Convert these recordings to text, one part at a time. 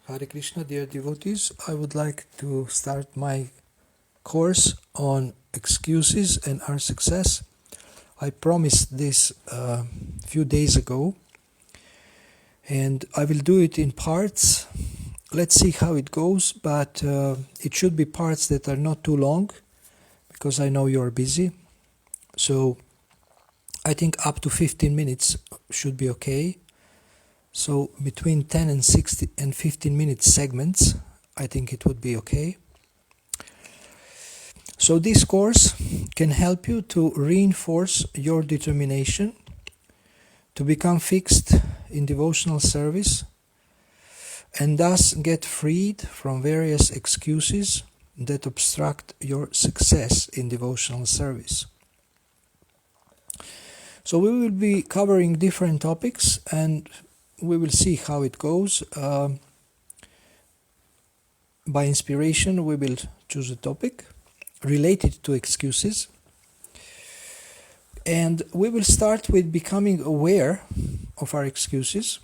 Hare Krishna, dear devotees. I would like to start my course on excuses and our success. I promised this a few days ago, and I will do it in parts. Let's see how it goes, but it should be parts that are not too long, because I know you're busy. So I think up to 15 minutes should be okay. So between 10 and 60 and 15 minute segments, I think it would be okay. So this course can help you to reinforce your determination to become fixed in devotional service and thus get freed from various excuses that obstruct your success in devotional service. So we will be covering different topics and we will see how it goes. By inspiration, we will choose a topic related to excuses. And we will start with becoming aware of our excuses.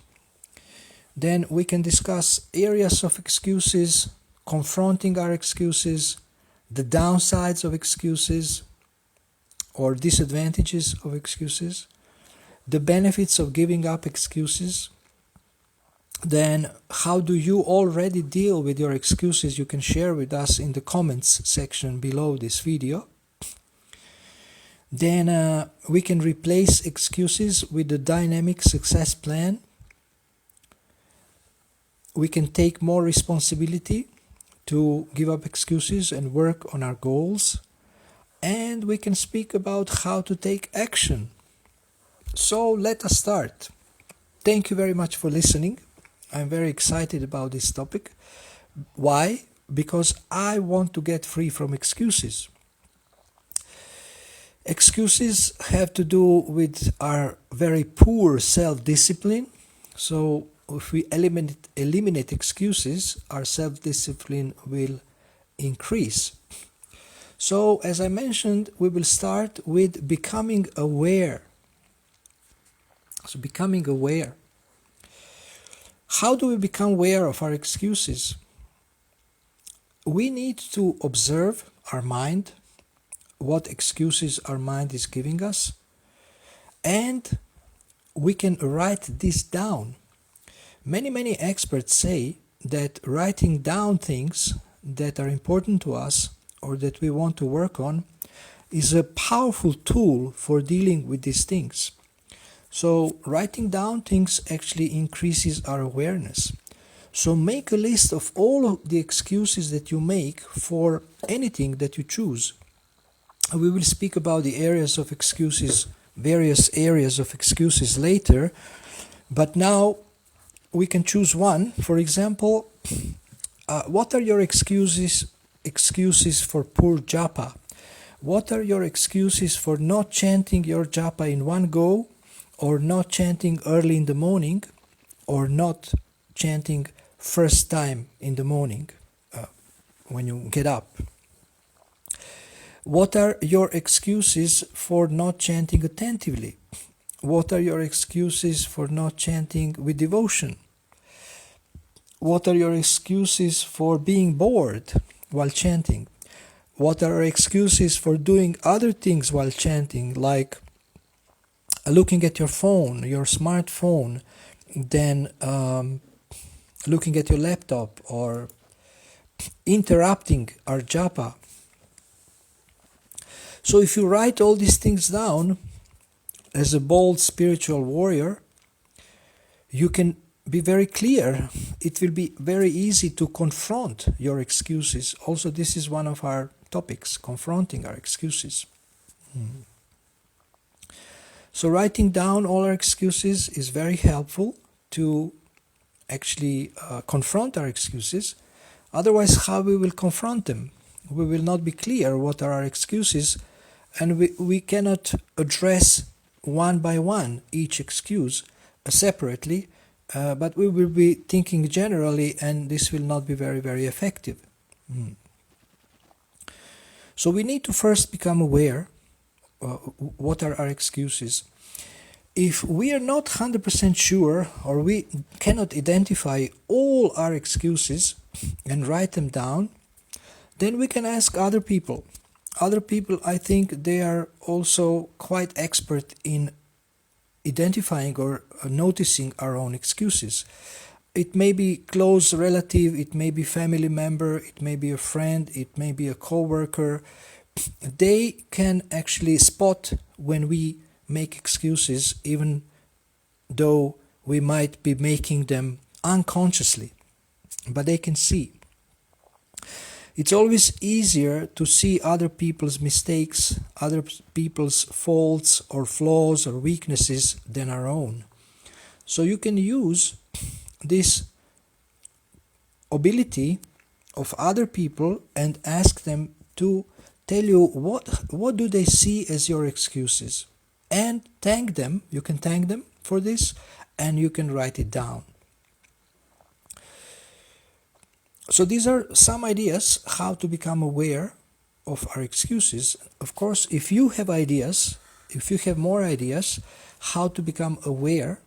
Then we can discuss areas of excuses, confronting our excuses, the downsides of excuses or disadvantages of excuses, the benefits of giving up excuses. Then how do you already deal with your excuses? You can share with us in the comments section below this video. Then we can replace excuses with the dynamic success plan. We can take more responsibility to give up excuses and work on our goals. And we can speak about how to take action. So let us start. Thank you very much for listening. I'm very excited about this topic. Why? Because I want to get free from excuses. Excuses have to do with our very poor self-discipline. So if we eliminate excuses, our self-discipline will increase. So as I mentioned, we will start with becoming aware. So becoming aware. How do we become aware of our excuses? We need to observe our mind, what excuses our mind is giving us, and we can write this down. Many experts say that writing down things that are important to us or that we want to work on is a powerful tool for dealing with these things. So writing down things actually increases our awareness. So make a list of all of the excuses that you make for anything that you choose. We will speak about the areas of excuses, various areas of excuses later, but now we can choose one. For example, what are your excuses for poor japa? What are your excuses for not chanting your japa in one go, or not chanting early in the morning, or not chanting first time in the morning when you get up? What are your excuses for not chanting attentively? What are your excuses for not chanting with devotion? What are your excuses for being bored while chanting? What are your excuses for doing other things while chanting, like looking at your phone, your smartphone, then looking at your laptop, or interrupting our japa? So if you write all these things down, as a bold spiritual warrior, you can be very clear. It will be very easy to confront your excuses. Also, this is one of our topics, confronting our excuses. So writing down all our excuses is very helpful to actually confront our excuses. Otherwise, how we will confront them? We will not be clear what are our excuses, and we cannot address one by one each excuse separately, but we will be thinking generally, and this will not be very effective. So we need to first become aware what are our excuses. if we are not 100% sure, or we cannot identify all our excuses and write them down, then we can ask other people. Other people, I think they are also quite expert in identifying or noticing our own excuses. It may be close relative, it may be family member, it may be a friend, it may be a co-worker. They can actually spot when we make excuses, even though we might be making them unconsciously, but they can see. It's always easier to see other people's mistakes, other people's faults or flaws or weaknesses than our own. So you can use this ability of other people and ask them to tell you what do they see as your excuses, and thank them. You can thank them for this, and you can write it down. So these are some ideas how to become aware of our excuses. Of course, if you have ideas, if you have more ideas how to become aware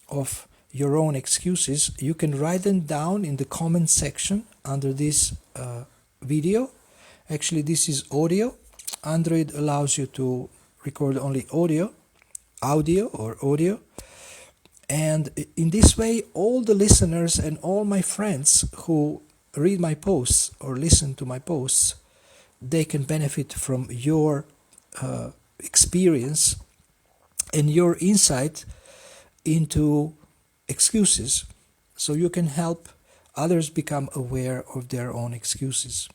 of your own excuses, you can write them down in the comment section under this video. Actually, this is audio. Android allows you to record only audio. And in this way, all the listeners and all my friends who read my posts or listen to my posts, they can benefit from your experience and your insight into excuses, so you can help others become aware of their own excuses.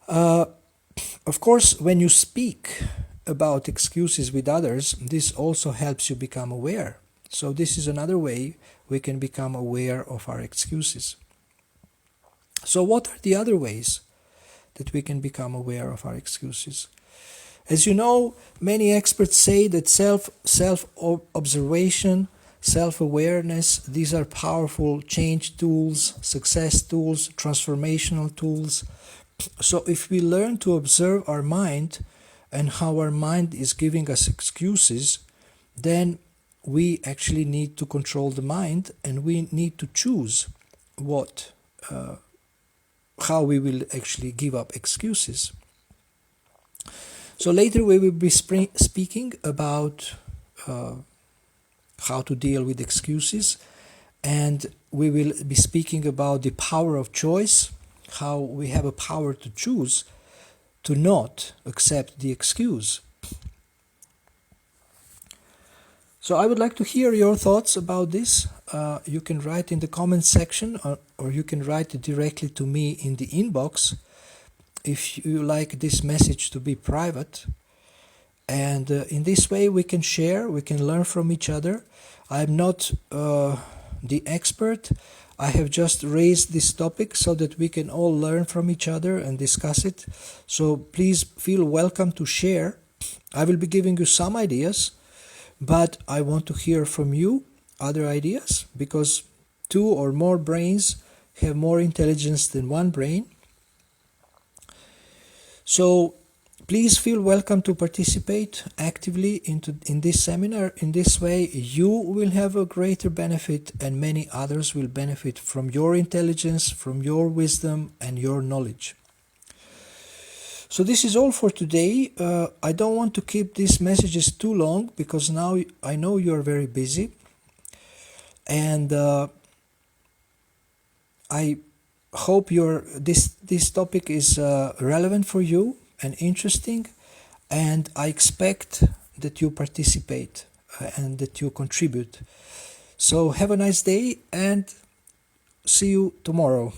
Of course, when you speak about excuses with others, this also helps you become aware. So this is another way we can become aware of our excuses. So what are the other ways that we can become aware of our excuses? As you know, many experts say that self-observation, self-awareness, these are powerful change tools, success tools, transformational tools. So if we learn to observe our mind and how our mind is giving us excuses, then we actually need to control the mind, and we need to choose how we will actually give up excuses. So later we will be speaking about how to deal with excuses, and we will be speaking about the power of choice, how we have a power to choose to not accept the excuse. So I would like to hear your thoughts about this. You can write in the comment section, or you can write it directly to me in the inbox if you like this message to be private. And in this way we can share, we can learn from each other. I'm not the expert. I have just raised this topic so that we can all learn from each other and discuss it. So please feel welcome to share. I will be giving you some ideas, but I want to hear from you other ideas, because 2 or more brains have more intelligence than one brain. So please feel welcome to participate actively in this seminar. In this way, you will have a greater benefit, and many others will benefit from your intelligence, from your wisdom and your knowledge. So this is all for today. I don't want to keep these messages too long, because now I know you are very busy, and I hope this topic is relevant for you and interesting, and I expect that you participate and that you contribute. So have a nice day, and see you tomorrow.